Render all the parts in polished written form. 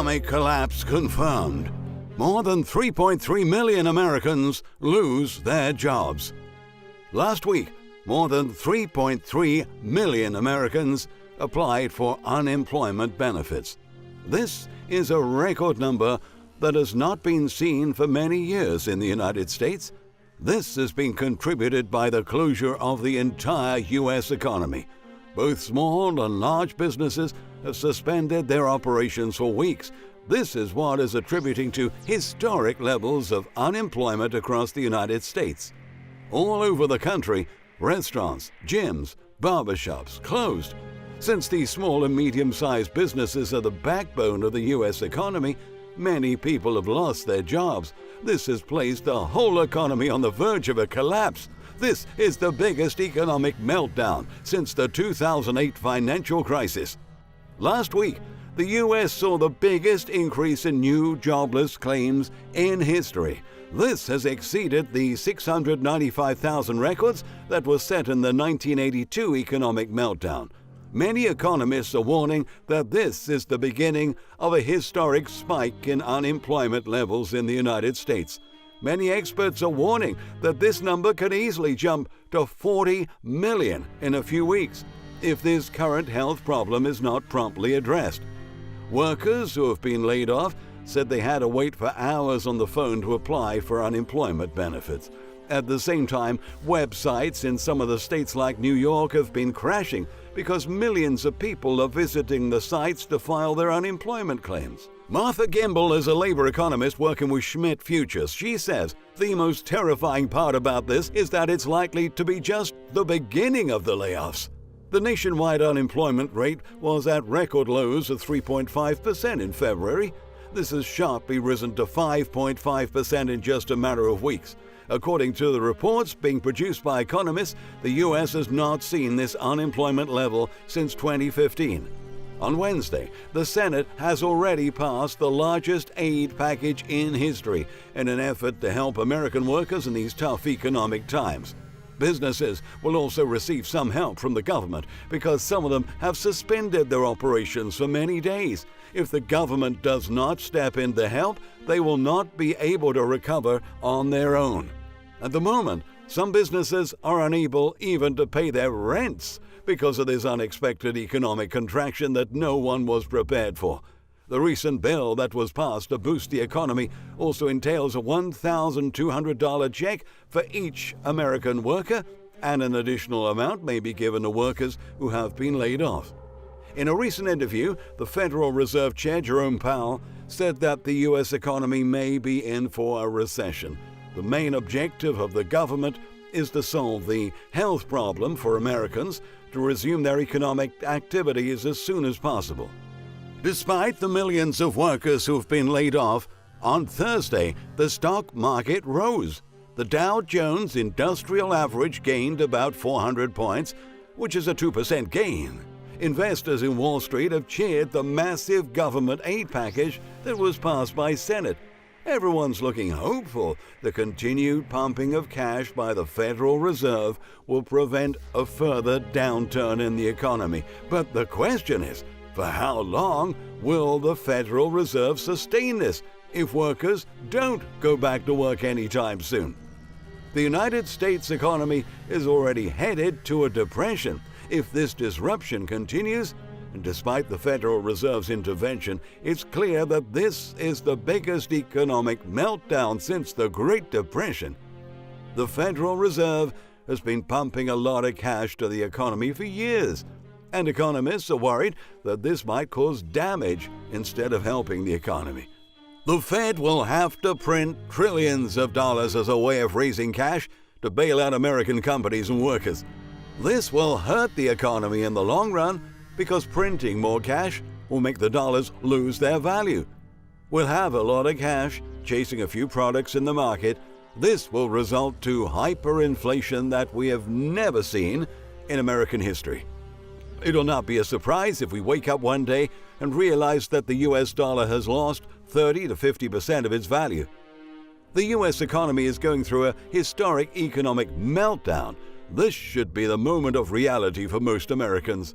economic collapse confirmed. More than 3.3 million Americans lose their jobs. Last week, more than 3.3 million Americans applied for unemployment benefits. This is a record number that has not been seen for many years in the United States. This has been contributed by the closure of the entire U.S. economy. Both small and large businesses have suspended their operations for weeks. This is what is attributing to historic levels of unemployment across the United States. All over the country, restaurants, gyms, barbershops closed. Since these small and medium-sized businesses are the backbone of the U.S. economy, many people have lost their jobs. This has placed the whole economy on the verge of a collapse. This is the biggest economic meltdown since the 2008 financial crisis. Last week, the U.S. saw the biggest increase in new jobless claims in history. This has exceeded the 695,000 records that were set in the 1982 economic meltdown. Many economists are warning that this is the beginning of a historic spike in unemployment levels in the United States. Many experts are warning that this number could easily jump to 40 million in a few weeks if this current health problem is not promptly addressed. Workers who have been laid off said they had to wait for hours on the phone to apply for unemployment benefits. At the same time, websites in some of the states like New York have been crashing because millions of people are visiting the sites to file their unemployment claims. Martha Gimbel is a labor economist working with Schmidt Futures. She says the most terrifying part about this is that it's likely to be just the beginning of the layoffs. The nationwide unemployment rate was at record lows of 3.5% in February. This has sharply risen to 5.5% in just a matter of weeks. According to the reports being produced by economists, the U.S. has not seen this unemployment level since 2015. On Wednesday, the Senate has already passed the largest aid package in history in an effort to help American workers in these tough economic times. Businesses will also receive some help from the government because some of them have suspended their operations for many days. If the government does not step in to help, they will not be able to recover on their own. At the moment, some businesses are unable even to pay their rents because of this unexpected economic contraction that no one was prepared for. The recent bill that was passed to boost the economy also entails a $1,200 check for each American worker, and an additional amount may be given to workers who have been laid off. In a recent interview, the Federal Reserve Chair Jerome Powell said that the U.S. economy may be in for a recession. The main objective of the government is to solve the health problem for Americans to resume their economic activities as soon as possible. Despite the millions of workers who have been laid off, on Thursday, the stock market rose. The Dow Jones Industrial Average gained about 400 points, which is a 2% gain. Investors in Wall Street have cheered the massive government aid package that was passed by Senate. Everyone's looking hopeful the continued pumping of cash by the Federal Reserve will prevent a further downturn in the economy. But the question is, for how long will the Federal Reserve sustain this if workers don't go back to work anytime soon? The United States economy is already headed to a depression. If this disruption continues, and despite the Federal Reserve's intervention, it's clear that this is the biggest economic meltdown since the Great Depression. The Federal Reserve has been pumping a lot of cash to the economy for years, and economists are worried that this might cause damage instead of helping the economy. The Fed will have to print trillions of dollars as a way of raising cash to bail out American companies and workers. This will hurt the economy in the long run because printing more cash will make the dollars lose their value. We'll have a lot of cash chasing a few products in the market. This will result to hyperinflation that we have never seen in American history. It'll not be a surprise if we wake up one day and realize that the US dollar has lost 30 to 50% of its value. The US economy is going through a historic economic meltdown. This should be the moment of reality for most Americans.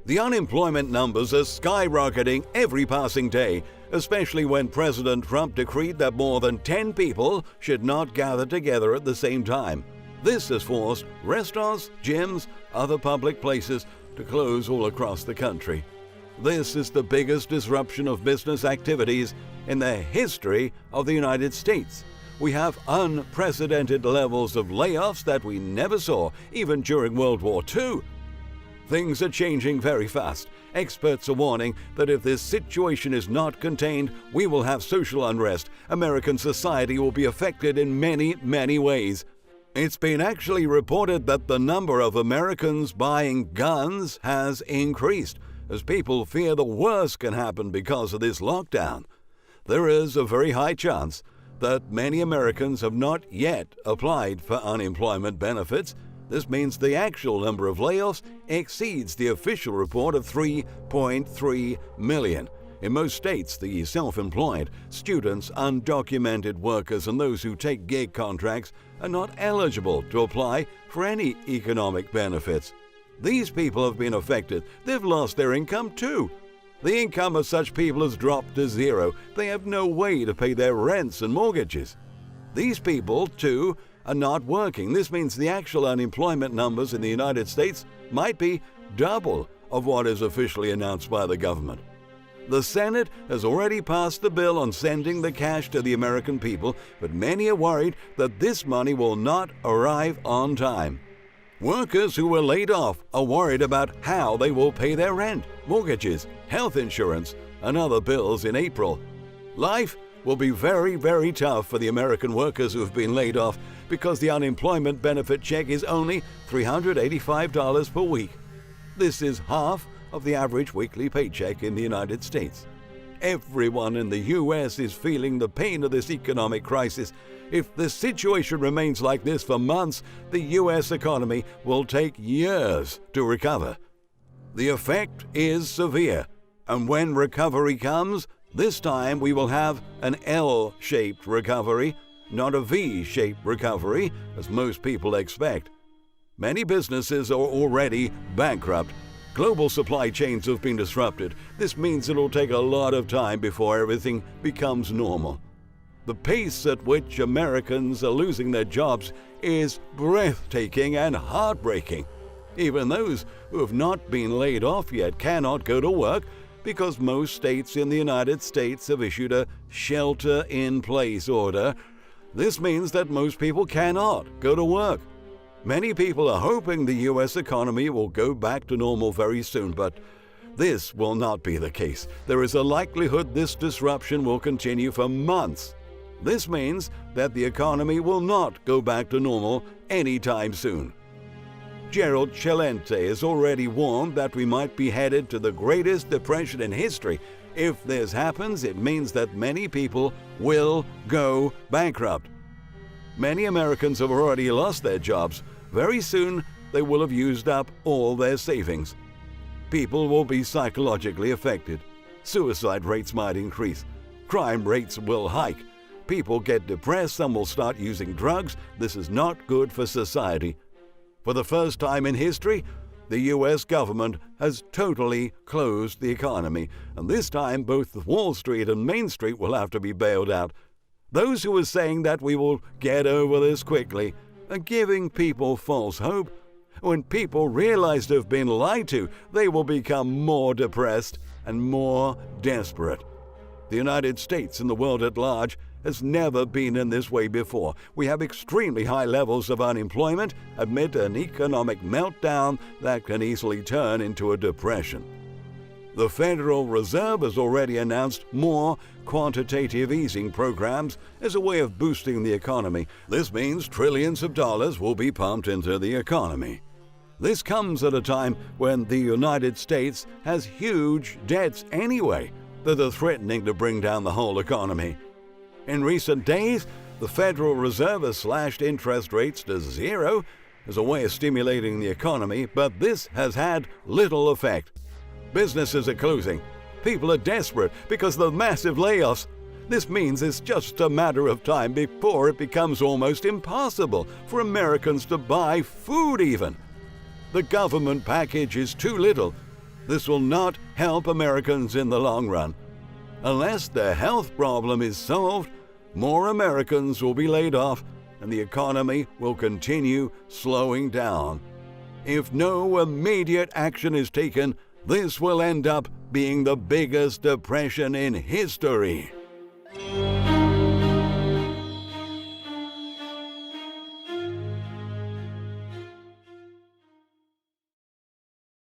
The unemployment numbers are skyrocketing every passing day, especially when President Trump decreed that more than 10 people should not gather together at the same time. This has forced restaurants, gyms, other public places to close all across the country. This is the biggest disruption of business activities in the history of the United States. We have unprecedented levels of layoffs that we never saw, even during World War II. Things are changing very fast. Experts are warning that if this situation is not contained, we will have social unrest. American society will be affected in many, many ways. It's been actually reported that the number of Americans buying guns has increased, as people fear the worst can happen because of this lockdown. There is a very high chance that many Americans have not yet applied for unemployment benefits. This means the actual number of layoffs exceeds the official report of 3.3 million. In most states, the self-employed, students, undocumented workers, and those who take gig contracts are not eligible to apply for any economic benefits. These people have been affected. They've lost their income too. The income of such people has dropped to zero. They have no way to pay their rents and mortgages. These people, too, are not working. This means the actual unemployment numbers in the United States might be double of what is officially announced by the government. The Senate has already passed the bill on sending the cash to the American people, but many are worried that this money will not arrive on time. Workers who were laid off are worried about how they will pay their rent, mortgages, health insurance, and other bills in April. Life will be very, very tough for the American workers who have been laid off because the unemployment benefit check is only $385 per week. This is half of the average weekly paycheck in the United States. Everyone in the U.S. is feeling the pain of this economic crisis. If the situation remains like this for months, the U.S. economy will take years to recover. The effect is severe, and when recovery comes, this time we will have an L-shaped recovery, not a V-shaped recovery, as most people expect. Many businesses are already bankrupt. Global supply chains have been disrupted. This means it'll take a lot of time before everything becomes normal. The pace at which Americans are losing their jobs is breathtaking and heartbreaking. Even those who have not been laid off yet cannot go to work because most states in the United States have issued a shelter-in-place order. This means that most people cannot go to work. Many people are hoping the U.S. economy will go back to normal very soon, but this will not be the case. There is a likelihood this disruption will continue for months. This means that the economy will not go back to normal anytime soon. Gerald Celente has already warned that we might be headed to the greatest depression in history. If this happens, it means that many people will go bankrupt. Many Americans have already lost their jobs. Very soon, they will have used up all their savings. People will be psychologically affected. Suicide rates might increase. Crime rates will hike. People get depressed. Some will start using drugs. This is not good for society. For the first time in history, the U.S. government has totally closed the economy, and this time both Wall Street and Main Street will have to be bailed out. Those who are saying that we will get over this quickly are giving people false hope. When people realize they've been lied to, they will become more depressed and more desperate. The United States and the world at large has never been in this way before. We have extremely high levels of unemployment amid an economic meltdown that can easily turn into a depression. The Federal Reserve has already announced more quantitative easing programs as a way of boosting the economy. This means trillions of dollars will be pumped into the economy. This comes at a time when the United States has huge debts anyway that are threatening to bring down the whole economy. In recent days, the Federal Reserve has slashed interest rates to zero as a way of stimulating the economy, but this has had little effect. Businesses are closing. People are desperate because of the massive layoffs. This means it's just a matter of time before it becomes almost impossible for Americans to buy food even. The government package is too little. this will not help Americans in the long run. Unless the health problem is solved, more Americans will be laid off and the economy will continue slowing down. If no immediate action is taken, this will end up being the biggest depression in history.